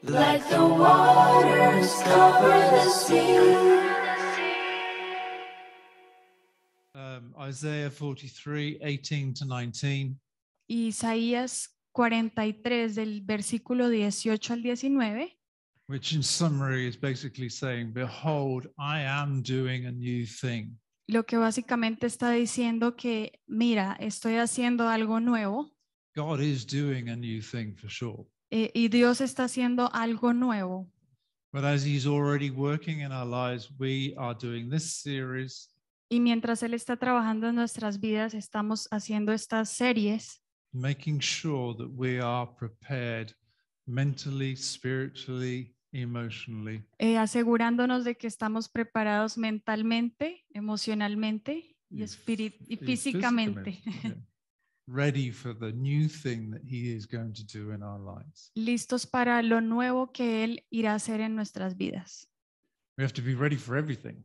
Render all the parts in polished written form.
Like the waters cover the sea. Isaiah 43, 18 to 19. Isaías 43 del versículo 18 al 19, Which in summary is basically saying, behold, I am doing a new thing. lo que básicamente está diciendo que, mira, estoy haciendo algo nuevo, God is doing a new thing for sure. y Dios está haciendo algo nuevo. But as he's already working in our lives, we are doing this series Y mientras Él está trabajando en nuestras vidas, estamos haciendo estas series, making sure that we are prepared mentally, spiritually, emotionally, asegurándonos de que estamos preparados mentalmente, emocionalmente y, y físicamente, yeah, ready for the new thing that he is going to do in our lives. listos para lo nuevo que Él irá a hacer en nuestras vidas. We have to be ready for everything.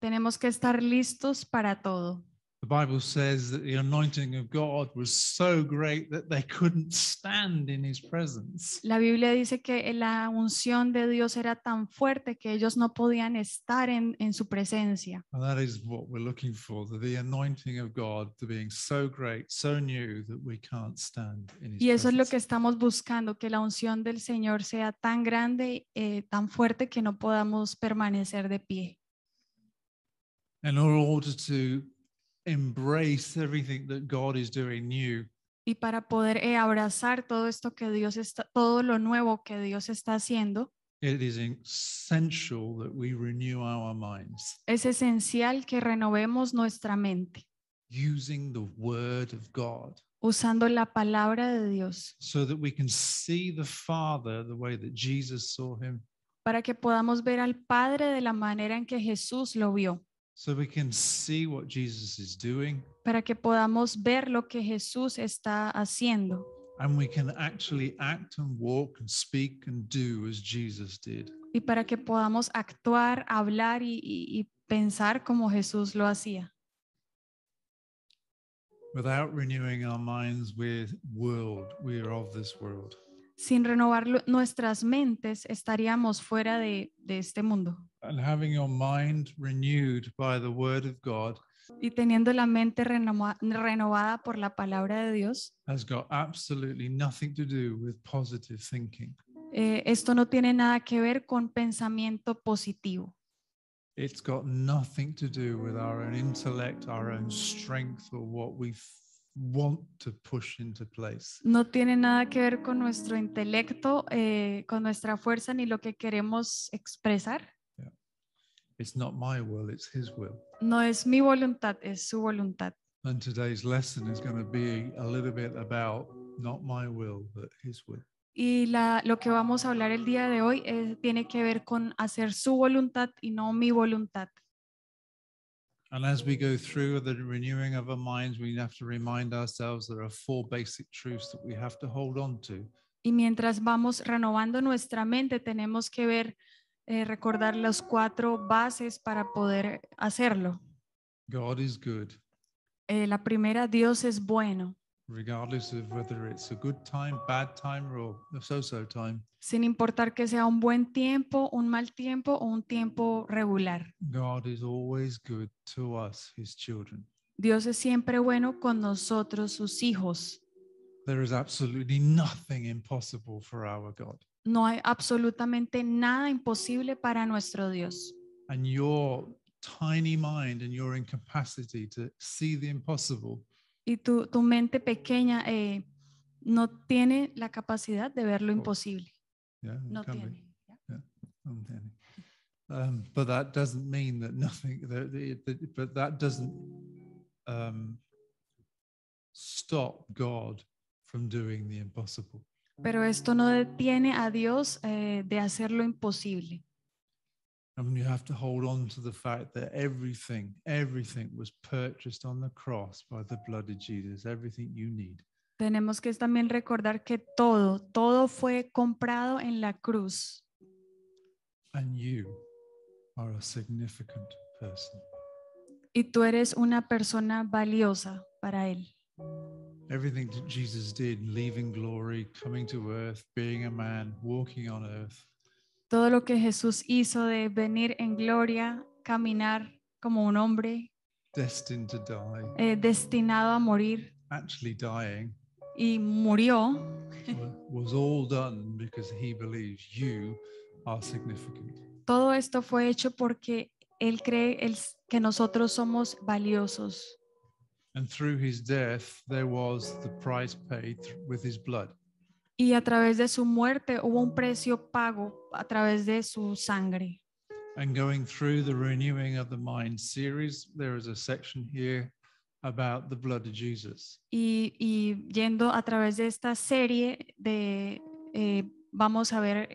Tenemos que estar listos para todo. The Bible says that the anointing of God was so great that they couldn't stand in his presence. La Biblia dice que la unción de Dios era tan fuerte que ellos no podían estar en su presencia. And that is what we're looking for, the anointing of God to being so great, so new that we can't stand in his Y eso es lo que presence. estamos buscando, que la unción del Señor sea tan grande, tan fuerte que no podamos permanecer de pie. In order to embrace everything that God is doing new, Y para poder abrazar todo esto que Dios está, todo lo nuevo que Dios está haciendo, it is essential that we renew our minds es esencial que renovemos nuestra mente using the word of God usando la palabra de Dios so that we can see the Father the way that Jesus saw him, para que podamos ver al Padre de la manera en que Jesús lo vio, so we can see what Jesus is doing, para que podamos ver lo que Jesús está haciendo and we can actually act and walk and speak and do as Jesus did. y para que podamos actuar, hablar y pensar como Jesús lo hacía. Without renewing our minds, we are of this world. Sin renovar nuestras mentes estaríamos fuera de este mundo. And having your mind renewed by the word of God Y teniendo la mente renovada por la palabra de Dios, has got absolutely nothing to do with positive thinking. esto no tiene nada que ver con pensamiento positivo. It's got nothing to do with our own intellect, our own strength, or what we want to push into place. No tiene nada que ver con nuestro intelecto, con nuestra fuerza ni lo que queremos expresar. It's not my will, it's his will. No es mi voluntad, es su voluntad. And today's lesson is going to be a little bit about not my will, but his will. Y lo que vamos a hablar el día de hoy tiene que ver con hacer su voluntad y no mi voluntad. And as we go through the renewing of our minds, we have to remind ourselves there are 4 basic truths that we have to hold on to. Y mientras vamos renovando nuestra mente, tenemos que recordar las 4 bases para poder hacerlo. God is good, La primera, Dios es bueno, regardless of whether it's a good time, bad time, or a so-so time. sin importar que sea un buen tiempo, un mal tiempo o un tiempo regular. God is always good to us, his children. Dios es siempre bueno con nosotros, sus hijos. There is absolutely nothing impossible for our God. No hay absolutamente nada imposible para nuestro Dios. And your tiny mind and your incapacity to see the impossible Y tu mente pequeña no tiene la capacidad de ver lo imposible. yeah, No can tiene. be. Yeah, uncanny. But that doesn't mean that nothing. But that doesn't stop God from doing the impossible. Pero esto no detiene a Dios de hacer lo imposible. And you have to hold on to the fact that everything was purchased on the cross by the blood of Jesus. Everything you need. Tenemos que también recordar que todo fue comprado en la cruz. And you are a significant person. Y tú eres una persona valiosa para Él. Everything that Jesus did, leaving glory, coming to earth, being a man, walking on earth, Todo lo que Jesús hizo de venir en gloria, caminar como un hombre, destined to die, destinado a morir actually dying, y murió, was all done because he believes you are significant. todo esto fue hecho porque Él cree que nosotros somos valiosos. And through his death, there was the price paid with his blood. Y a través de su muerte hubo un precio pago a través de su sangre. And going through the Renewing of the Mind series, there is a section here about the blood of Jesus. Y yendo a través de esta serie vamos a ver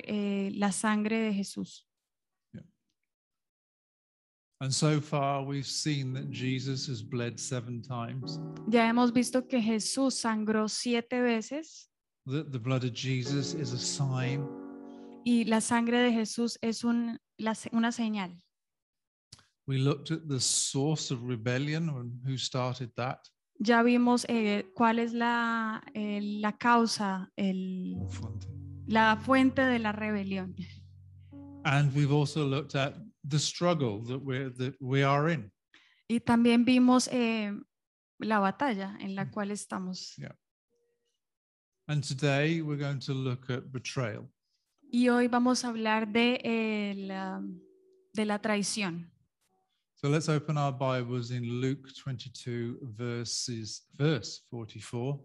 la sangre de Jesús. And so far, we've seen that Jesus has bled 7 times. Ya hemos visto que Jesús sangró 7 veces That the blood of Jesus is a sign. y la sangre de Jesús es una señal. We looked at the source of rebellion and who started that. Ya vimos cuál es la causa, la fuente de la rebelión. And we've also looked at the struggle that we are in. Y también vimos la batalla en la cual estamos. Yeah. And today we're going to look at betrayal. Y hoy vamos a hablar de la traición. So let's open our Bibles in Luke 22, verse 44.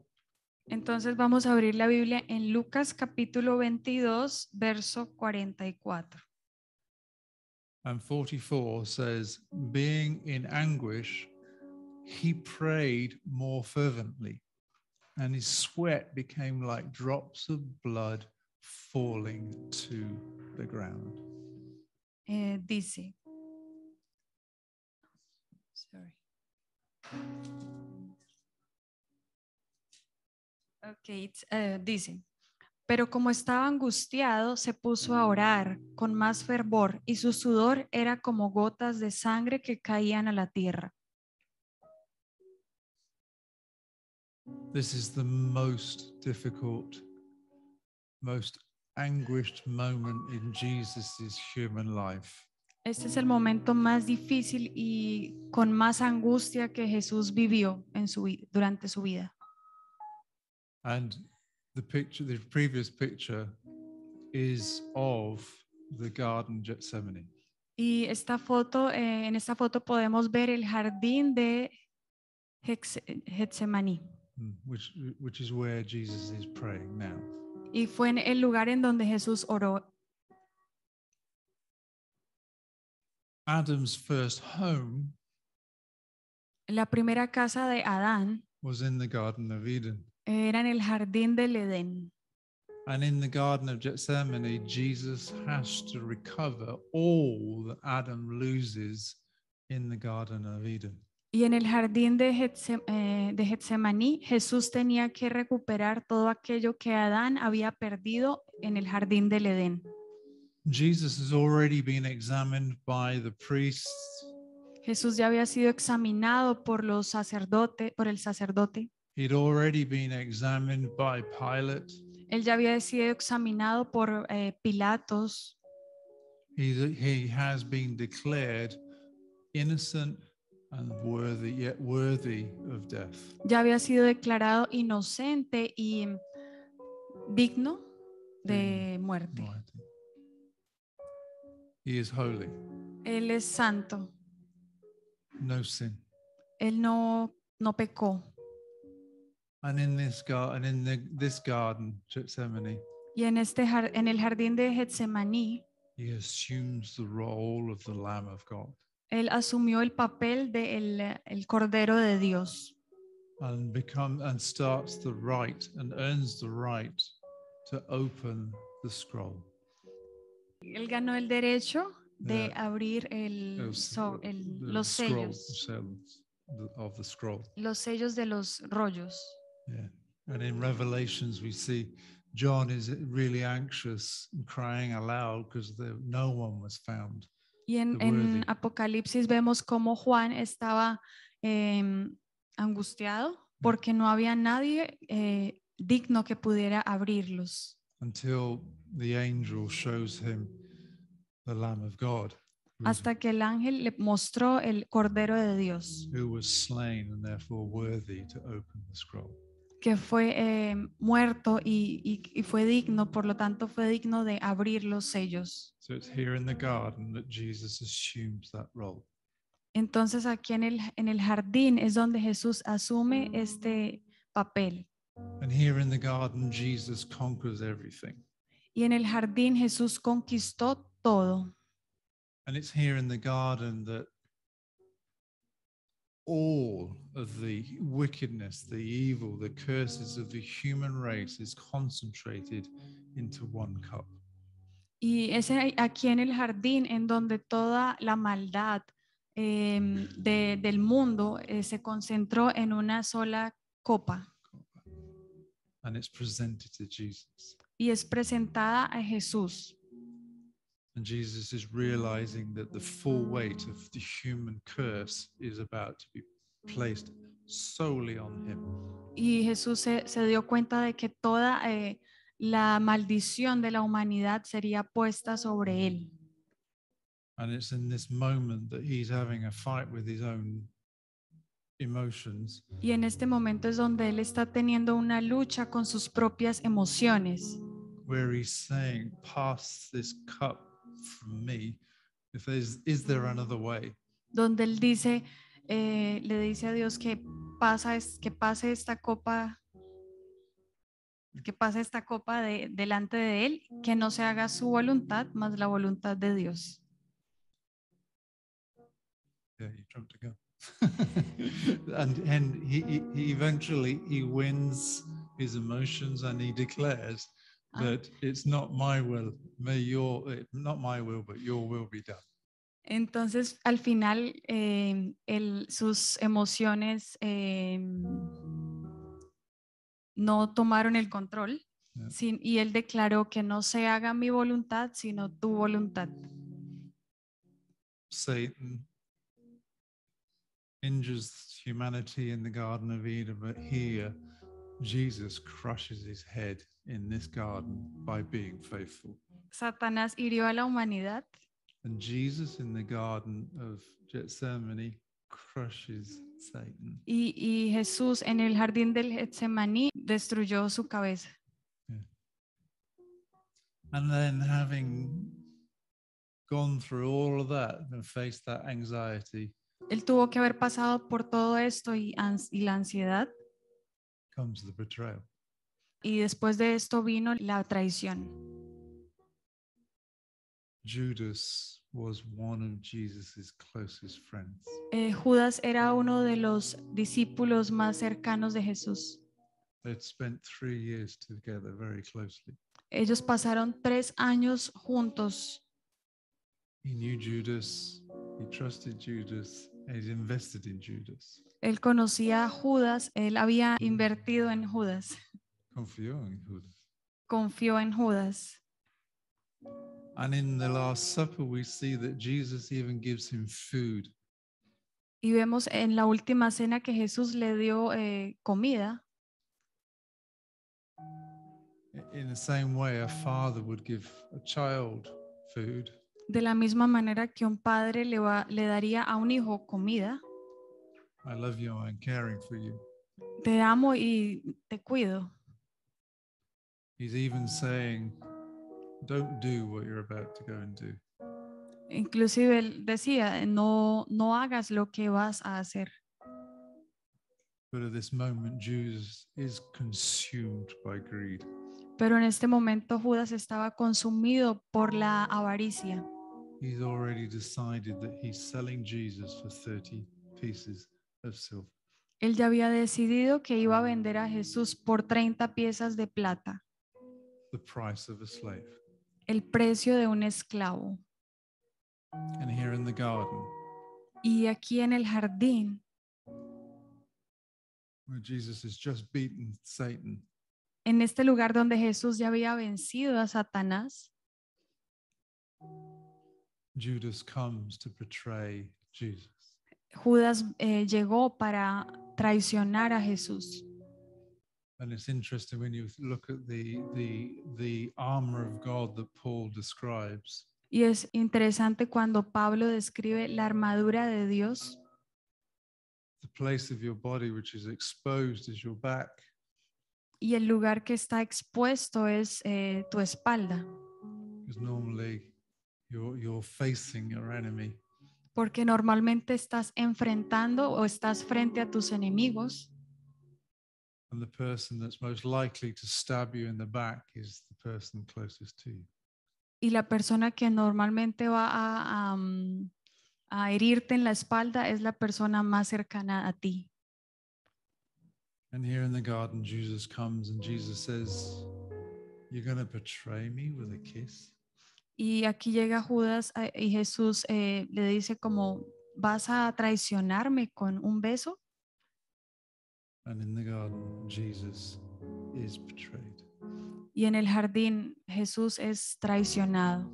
Entonces vamos a abrir la Biblia en Lucas capítulo 22, verso 44. And 44 says, being in anguish, he prayed more fervently, and his sweat became like drops of blood falling to the ground. Dice. Sorry. Okay, dice. Pero como estaba angustiado, se puso a orar con más fervor y su sudor era como gotas de sangre que caían a la tierra. This is the most difficult, most anguished moment in Jesus' human life. Este es el momento más difícil y con más angustia que Jesús vivió durante su vida. And the previous picture is of the Garden Gethsemane. Y en esta foto podemos ver el jardín de Getsemaní. Which is where Jesus is praying now. Y fue en el lugar en donde Jesús oró. Adam's first home La primera casa de Adán was in the Garden of Eden. era en el jardín del Edén. And in the Garden of Gethsemane, Jesus has to recover all that Adam loses in the Garden of Eden. Y en el jardín de Getsemaní, Jesús tenía que recuperar todo aquello que Adán había perdido en el jardín del Edén. Jesus has already been examined by the priests. Jesús ya había sido examinado por el sacerdote. He'd already been examined by Pilate. Él ya había sido examinado por Pilatos. He has been declared innocent and worthy, yet worthy of death. Ya había sido declarado inocente y digno de muerte. He is holy, Él es santo. no sin. Él no pecó. And in this garden, Gethsemane, Y en el jardín de Getsemaní, he assumes the role of the Lamb of God él asumió el papel de el Cordero de Dios and starts the right and earns the right to open the scroll. Él ganó el derecho de Yeah. abrir los sellos, of the scroll. los sellos de los rollos. Yeah. And in Revelations, we see John is really anxious and crying aloud because no one was found. Y en worthy. Apocalipsis vemos cómo Juan estaba angustiado porque no había nadie digno que pudiera abrirlos, until the angel shows him the Lamb of God hasta que el ángel le mostró el Cordero de Dios, who was slain and therefore worthy to open the scroll. que fue muerto y fue digno, por lo tanto fue digno de abrir los sellos. So it's here in the garden that Jesus assumes that role. Entonces aquí en el jardín es donde Jesús asume este papel. And here in the garden, Jesus conquers everything. Y en el jardín Jesús conquistó todo. And it's here in the garden that all of the wickedness, the evil, the curses of the human race is concentrated into one cup. Y es aquí en el jardín en donde toda la maldad del mundo se concentró en una sola copa And it's presented to Jesus. y es presentada a Jesús. And Jesus is realizing that the full weight of the human curse is about to be placed solely on him. Y Jesús se dio cuenta de que toda la maldición de la humanidad sería puesta sobre él. And it's in this moment that he's having a fight with his own emotions. Y en este momento es donde él está teniendo una lucha con sus propias emociones, Where he's saying, pass this cup from me. Is there another way? donde él dice, le dice a Dios que pase esta copa delante de él, que no se haga su voluntad, más la voluntad de Dios. Yeah, you jumped a gun. and he eventually he wins his emotions and he declares that it's not my will, not my will, but your will be done. Entonces, al final, sus emociones no tomaron el control, Yeah. y él declaró que no se haga mi voluntad, sino tu voluntad. Satan injures humanity in the Garden of Eden, but here Jesus crushes his head in this garden by being faithful. Satanás hirió a la humanidad And Jesus in the Garden of Gethsemane crushes Satan. y Jesús en el jardín del Getsemaní destruyó su cabeza. And then having gone through all of that and faced that anxiety, Él tuvo que haber pasado por todo esto y la ansiedad, comes the betrayal. y después de esto vino la traición. Judas was one of Jesus's closest friends. Judas era uno de los discípulos más cercanos de Jesús. They'd spent 3 years together very closely. Ellos pasaron 3 años juntos. He knew Judas, he trusted Judas, and he's invested in Judas. Él conocía a Judas, él había invertido en Judas, Confió en Judas. confió en Judas. And in the Last Supper, we see that Jesus even gives him food. Y vemos en la última cena que Jesús le dio comida. In the same way, a father would give a child food. De la misma manera que un padre le daría a un hijo comida. I love you, I'm caring for you. Te amo y te cuido. He's even saying, don't do what you're about to go and do. Inclusive él decía, no hagas lo que vas a hacer. But at this moment, Judas is consumed by greed. Pero en este momento Judas estaba consumido por la avaricia. He's already decided that he's selling Jesus for 30 pieces of silver. Él ya había decidido que iba a vender a Jesús por 30 piezas de plata, The price of a slave. el precio de un esclavo. And here in the garden, Y aquí en el jardín, where Jesus has just beaten Satan, en este lugar donde Jesús ya había vencido a Satanás, Judas comes to betray Jesus. Judas llegó para traicionar a Jesús. And it's interesting when you look at the armor of God that Paul describes. Y es interesante cuando Pablo describe la armadura de Dios. The place of your body which is exposed is your back. Y el lugar que está expuesto es tu espalda, Because normally you're facing your enemy. porque normalmente estás enfrentando o estás frente a tus enemigos. And the person that's most likely to stab you in the back is the person closest to you. Y la persona que normalmente va a herirte en la espalda es la persona más cercana a ti. And here in the garden, Jesus comes and Jesus says, "You're going to betray me with a kiss?" Y aquí llega Judas y Jesús le dice como, ¿vas a traicionarme con un beso? And in the garden, Jesus is betrayed. Y en el jardín Jesús es traicionado.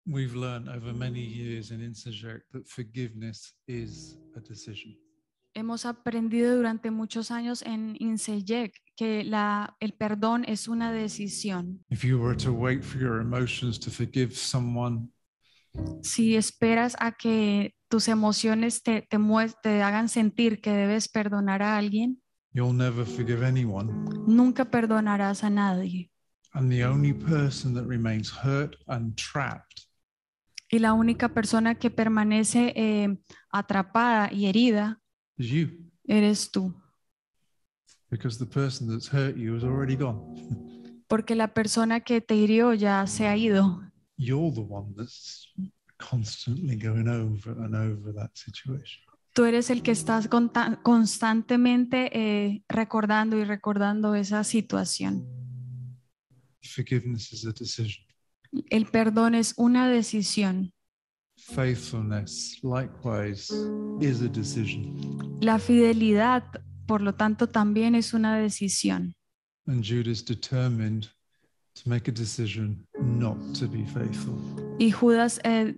We've learned over many years in Inseject that forgiveness is a decision. Hemos aprendido durante muchos años en Insejek que el perdón es una decisión. If you were to wait for your emotions to forgive someone, Si esperas a que tus emociones te hagan sentir que debes perdonar a alguien, you'll never forgive anyone. nunca perdonarás a nadie. And the only person that remains hurt and trapped Y la única persona que permanece atrapada y herida is you, eres tú. because the person that's hurt you is already gone. Porque la persona que te hirió ya se ha ido. You're the one that's constantly going over and over that situation. Tú eres el que estás constantemente recordando y recordando esa situación. Forgiveness is a decision. El perdón es una decisión. Faithfulness, likewise, is a decision. La fidelidad, por lo tanto, también es una decisión. And Judas determined to make a decision not to be faithful. Y Judas se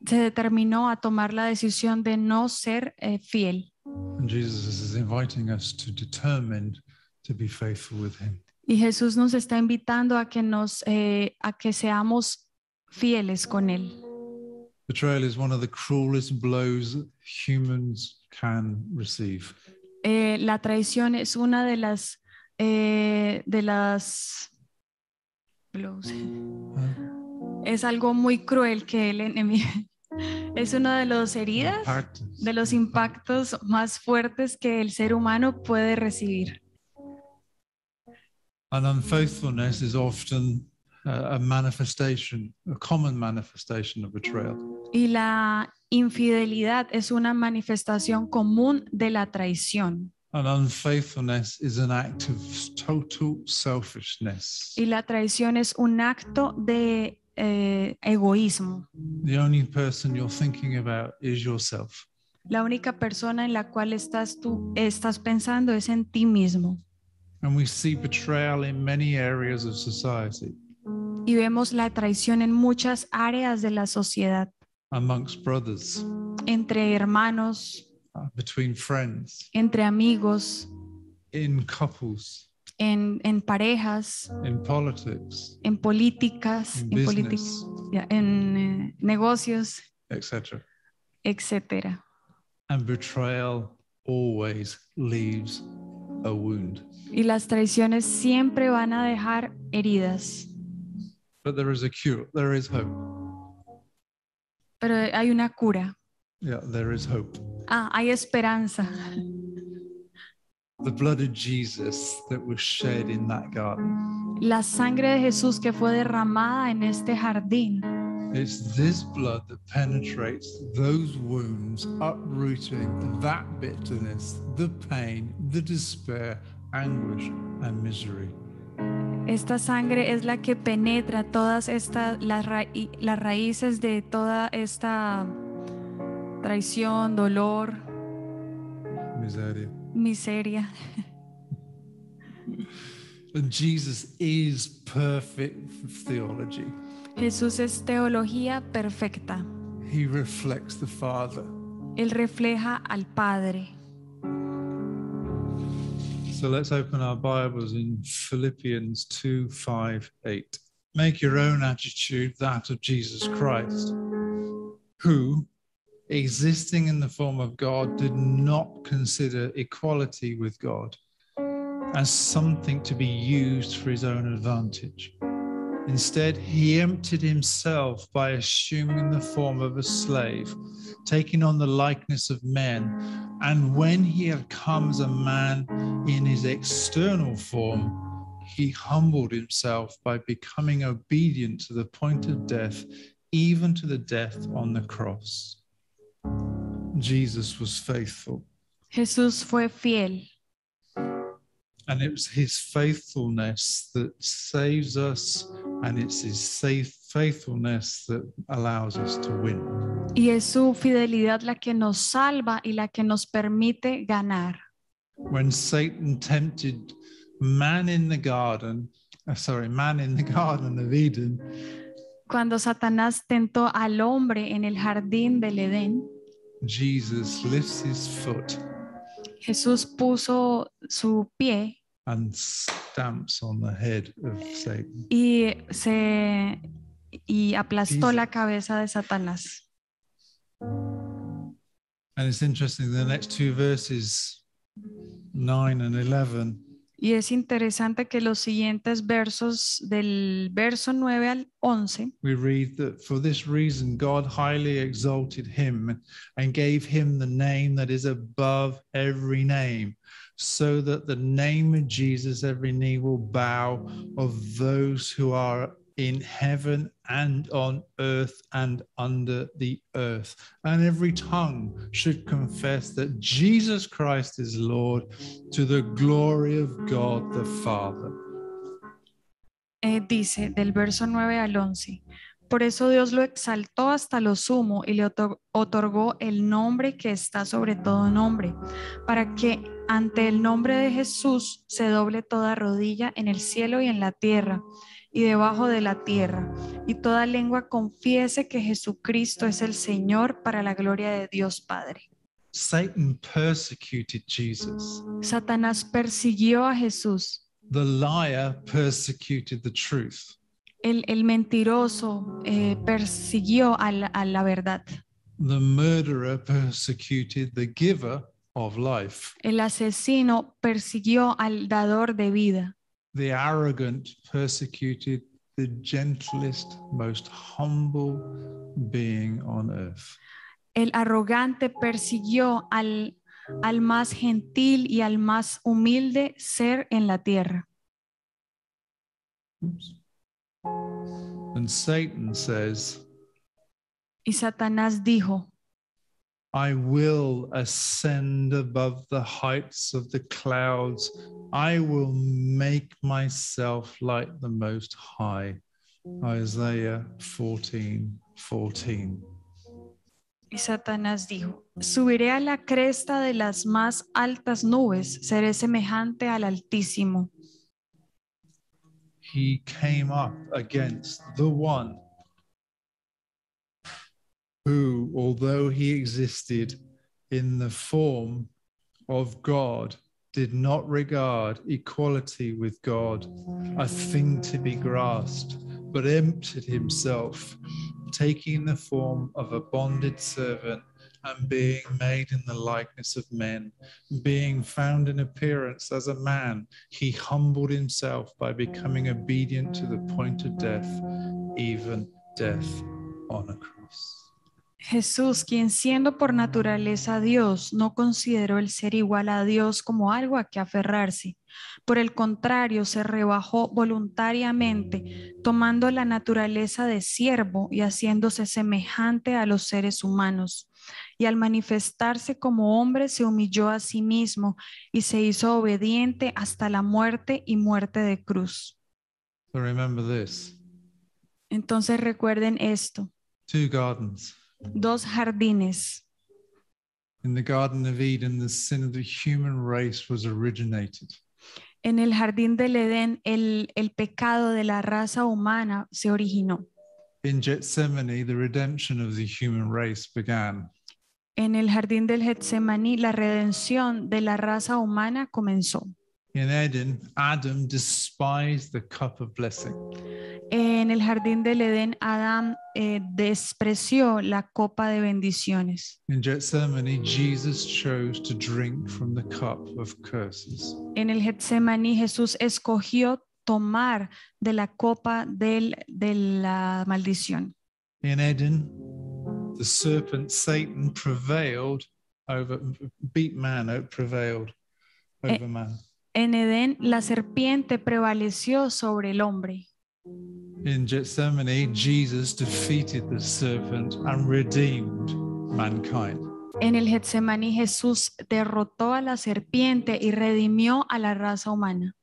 determinó a tomar la decisión de no ser fiel. And Jesus is inviting us to determine to be faithful with him. Y Jesús nos está invitando a que seamos fieles con él. Betrayal is one of the cruelest blows humans can receive. La traición es una de las blows. Es algo muy cruel que el enemigo es una de las heridas, de los impactos más fuertes que el ser humano puede recibir. And unfaithfulness is often a manifestation, a common manifestation of betrayal. Y la infidelidad es una manifestación común de la traición. And unfaithfulness is an act of total selfishness. Y la traición es un acto de egoísmo. The only person you're thinking about is yourself. La única persona en la cual tú estás pensando es en ti mismo. And we see betrayal in many areas of society, Y vemos la traición en muchas áreas de la sociedad, amongst brothers, entre hermanos, between friends, entre amigos, in couples, en parejas, in politics, en políticas, in business, en negocios, etc. etcétera. And betrayal always leaves a wound. Y las traiciones siempre van a dejar heridas, But there is a cure, there is hope. pero hay una cura. Yeah, there is hope. Hay esperanza. The blood of Jesus that was shed in that garden. La sangre de Jesús que fue derramada en este jardín. It's this blood that penetrates those wounds, uprooting that bitterness, the pain, the despair, anguish, and misery. Esta sangre es la que penetra todas las raíces de toda esta traición, dolor, miseria. And Jesus is perfect theology. Jesús es teología perfecta. He reflects the Father. Él refleja al Padre. So let's open our Bibles in Philippians 2, 5, 8. Make your own attitude that of Jesus Christ, who, existing in the form of God, did not consider equality with God as something to be used for his own advantage. Instead, he emptied himself by assuming the form of a slave, taking on the likeness of men, and when he had come as a man in his external form, he humbled himself by becoming obedient to the point of death, even to the death on the cross. Jesus was faithful. Jesús fue fiel. And it was his faithfulness that saves us, and it's his faithfulness that allows us to win. Y es su fidelidad la que nos salva y la que nos permite ganar. When Satan tempted man in the garden of Eden, Cuando Satanás tentó al hombre en el jardín del Edén, Jesus lifts his foot Jesús puso su pie and stamps on the head of Satan. y aplastó la cabeza de Satanás. And it's interesting, the next two verses, 9 and 11, Y es interesante que los siguientes versos del verso 9 al 11 we read that for this reason God highly exalted him and gave him the name that is above every name, so that the name of Jesus every knee will bow, of those who are in heaven and on earth and under the earth, and every tongue should confess that Jesus Christ is Lord, to the glory of God the Father. Dice del verso 9 al 11: Por eso Dios lo exaltó hasta lo sumo y le otorgó el nombre que está sobre todo nombre, para que ante el nombre de Jesús se doble toda rodilla en el cielo y en la tierra y debajo de la tierra, y toda lengua confiese que Jesucristo es el Señor, para la gloria de Dios Padre. Satan persecuted Jesus. Satanás persiguió a Jesús. The liar persecuted the truth. El mentiroso persiguió a la verdad. The murderer persecuted the giver of life. El asesino persiguió al dador de vida. The arrogant persecuted the gentlest, most humble being on earth. El arrogante persiguió al más gentil y al más humilde ser en la tierra. Oops. And Satan says, Y Satanás dijo: I will ascend above the heights of the clouds. I will make myself like the Most High. Isaiah 14:14. Y Satanás dijo: Subiré a la cresta de las más altas nubes, seré semejante al Altísimo. He came up against the one who, although he existed in the form of God, did not regard equality with God a thing to be grasped, but emptied himself, taking the form of a bonded servant and being made in the likeness of men. Being found in appearance as a man, he humbled himself by becoming obedient to the point of death, even death on a cross. Jesús, quien siendo por naturaleza Dios, no consideró el ser igual a Dios como algo a que aferrarse. Por el contrario, se rebajó voluntariamente, tomando la naturaleza de siervo y haciéndose semejante a los seres humanos. Y al manifestarse como hombre, se humilló a sí mismo y se hizo obediente hasta la muerte y muerte de cruz. So remember this. Entonces recuerden esto. 2 gardens. 2 jardines. In the Garden of Eden, the sin of the human race was originated. En el jardín del Edén, el pecado de la raza humana se originó. In Gethsemane, the redemption of the human race began. En el jardín del Getsemaní, la redención de la raza humana comenzó. In Eden, Adam despised the cup of blessing. En el jardín del Edén, Adán despreció la copa de bendiciones. In Gethsemane, Jesus chose to drink from the cup of curses. En el Getsemaní, Jesús escogió tomar de la copa de la maldición. In Eden, the serpent Satan prevailed over man. En Edén, la serpiente prevaleció sobre el hombre. In Gethsemane, Jesus defeated the serpent and redeemed mankind. En el Getsemaní, Jesús derrotó a la serpiente y redimió a la raza humana.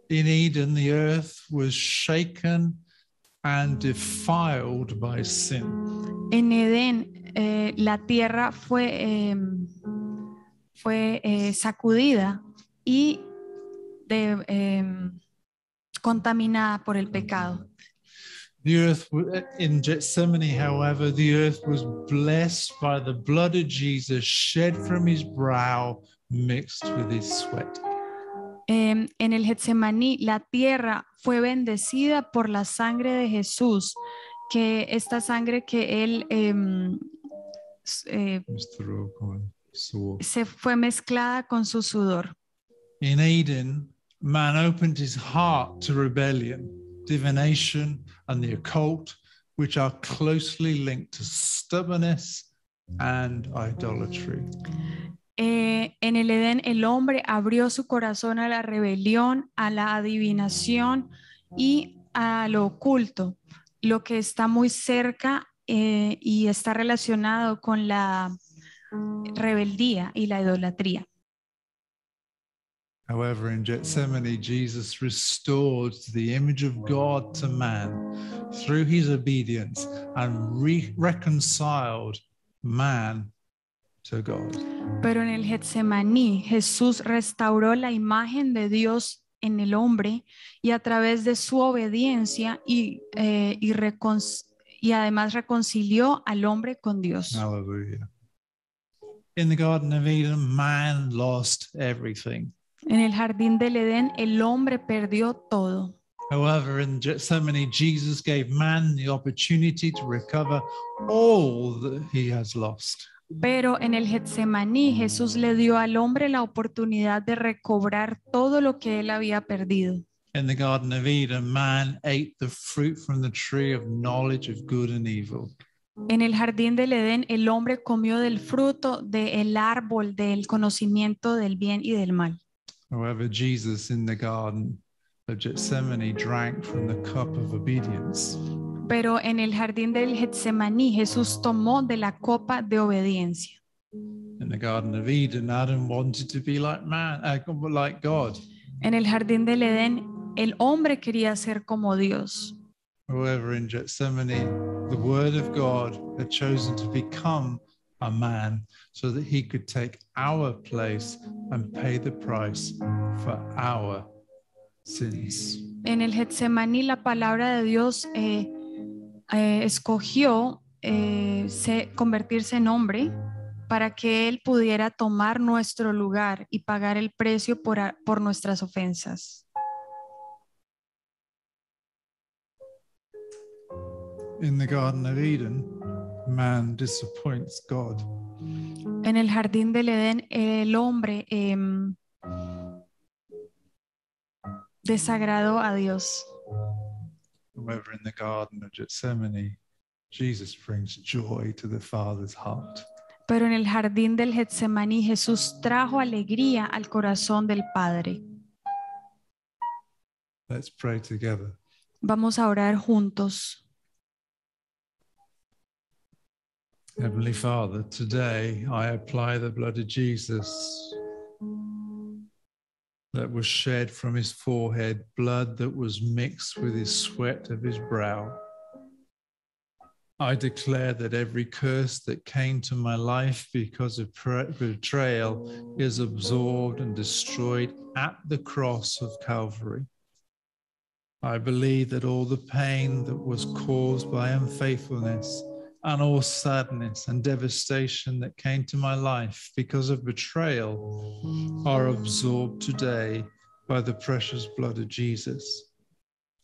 In Eden, the earth was shaken and defiled by sin. En Edén, la tierra fue sacudida y contaminada por el pecado. The earth, in Gethsemane, however, the earth was blessed by the blood of Jesus shed from his brow, mixed with his sweat. En el Getsemaní, la tierra fue bendecida por la sangre de Jesús, que esta sangre que él se fue mezclada con su sudor. In Eden, man opened his heart to rebellion, divination, and the occult, which are closely linked to stubbornness and idolatry. En el Edén, el hombre abrió su corazón a la rebelión, a la adivinación y a lo oculto, lo que está muy cerca y está relacionado con la rebeldía y la idolatría. However, in Gethsemane, Jesus restored the image of God to man through his obedience and reconciled man to God. Pero en el Getsemaní, Jesús restauró la imagen de Dios en el hombre y a través de su obediencia y además reconcilió al hombre con Dios. Hallelujah. In the Garden of Eden, man lost everything. En el jardín del Edén, el hombre perdió todo. However, in Gethsemane, Jesus gave man the opportunity to recover all that he has lost. Pero en el Getsemaní, Jesús le dio al hombre la oportunidad de recobrar todo lo que él había perdido. In the Garden of Eden, man ate the fruit from the tree of knowledge of good and evil. En el jardín del Edén, el hombre comió del fruto del árbol del conocimiento del bien y del mal. However, Jesus in the Garden of Gethsemane drank from the cup of obedience. Pero en el jardín del Getsemaní, Jesús tomó de la copa de obediencia. In the Garden of Eden, Adam wanted to be like like God. En el jardín del Edén, el hombre quería ser como Dios. However, in Gethsemane, the Word of God had chosen to become a man so that he could take our place and pay the price for our sins. En el Getsemaní, la palabra de Dios escogió convertirse en hombre para que él pudiera tomar nuestro lugar y pagar el precio por nuestras ofensas. In the Garden of Eden, man disappoints God. En el jardín del Edén, el hombre desagradó a Dios. However, in the Garden of Gethsemane, Jesus brings joy to the Father's heart. Pero en el jardín del Getsemaní, Jesús trajo alegría al corazón del Padre. Let's pray together. Vamos a orar juntos. Heavenly Father, today I apply the blood of Jesus that was shed from his forehead, blood that was mixed with his sweat of his brow. I declare that every curse that came to my life because of betrayal is absorbed and destroyed at the cross of Calvary. I believe that all the pain that was caused by unfaithfulness and all sadness and devastation that came to my life because of betrayal are absorbed today by the precious blood of Jesus.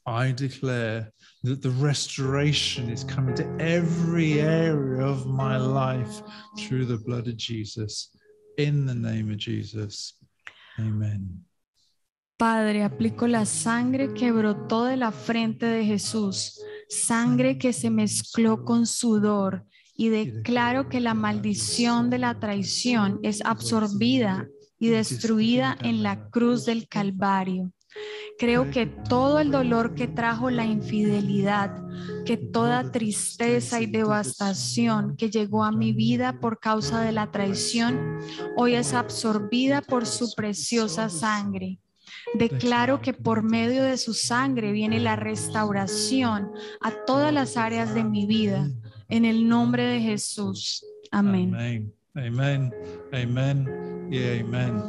I declare that the restoration is coming to every area of my life through the blood of Jesus. In the name of Jesus. Amen. Padre, aplico la sangre que brotó de la frente de Jesús, sangre que se mezcló con sudor, y declaro que la maldición de la traición es absorbida y destruida en la cruz del Calvario. Creo que todo el dolor que trajo la infidelidad, que toda tristeza y devastación que llegó a mi vida por causa de la traición, hoy es absorbida por su preciosa sangre. Declaro que por medio de su sangre viene la restauración a todas las áreas de mi vida. En el nombre de Jesús. Amén. Amen. Amen. Amen. Yeah, amen.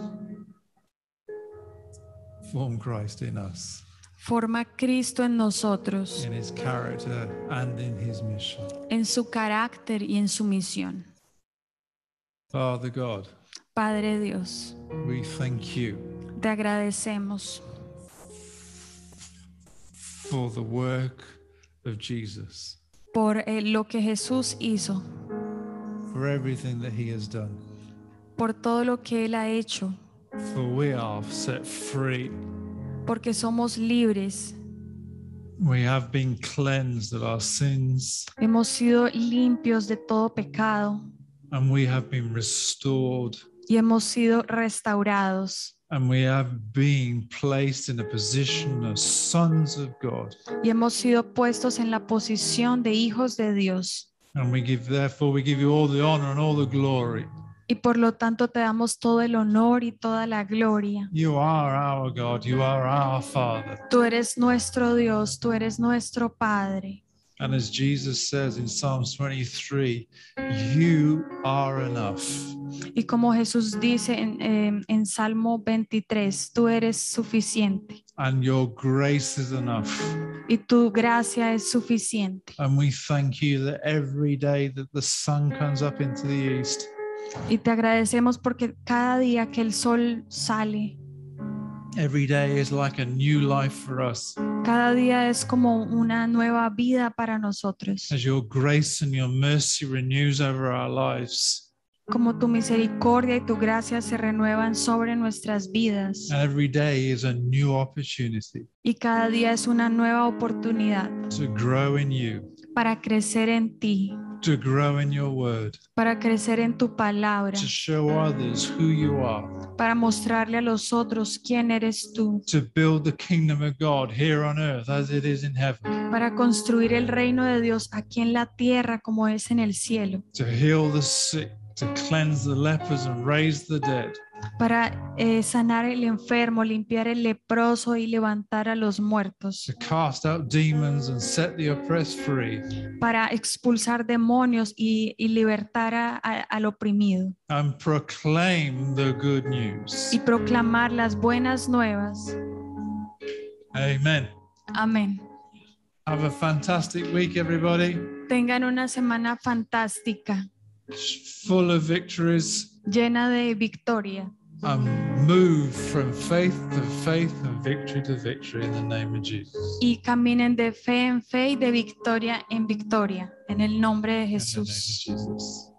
Form Christ in us, Forma Cristo en nosotros, in his character and in his mission. en su carácter y en su misión. Father God, Padre Dios, we thank you te agradecemos for the work of Jesus, por lo que Jesús hizo, for everything that he has done. por todo lo que Él ha hecho, For we are set free. porque somos libres, We have been cleansed of our sins, hemos sido limpios de todo pecado and we have been restored, y hemos sido restaurados and we have been placed in a position of sons of God. y hemos sido puestos en la posición de hijos de Dios. And therefore we give you all the honor and all the glory. Y por lo tanto te damos todo el honor y toda la gloria. You are our God, you are our Father. Tú eres nuestro Dios, tú eres nuestro Padre. And as Jesus says in Psalms 23, you are enough. Y como Jesús dice en Salmo 23, tú eres suficiente And your grace is enough. y tu gracia es suficiente. And we thank you that every day that the sun comes up into the east, Y te agradecemos porque cada día que el sol sale, every day is like a new life for us. cada día es como una nueva vida para nosotros. As your grace and your mercy renews over our lives. Como tu misericordia y tu gracia se renuevan sobre nuestras vidas. And every day is a new opportunity Y cada día es una nueva oportunidad to grow in you, para crecer en ti, to grow in your word, para crecer en tu palabra, to show others who you are, para mostrarle a los otros quién eres tú, to build the kingdom of God here on earth as it is in heaven, para construir el reino de Dios aquí en la tierra como es en el cielo, to heal the sick, to cleanse the lepers and raise the dead, para sanar el enfermo, limpiar el leproso y levantar a los muertos, to cast out demons and set the oppressed free, para expulsar demonios y libertar al oprimido and proclaim the good news. y proclamar las buenas nuevas. Amen. Amén. Have a fantastic week, everybody. Tengan una semana fantástica, Full of victories, llena de victoria, and move from faith to faith and victory to victory in the name of Jesus. y caminen de fe en fe y de victoria en victoria, en el nombre de In the name of Jesús. Jesus.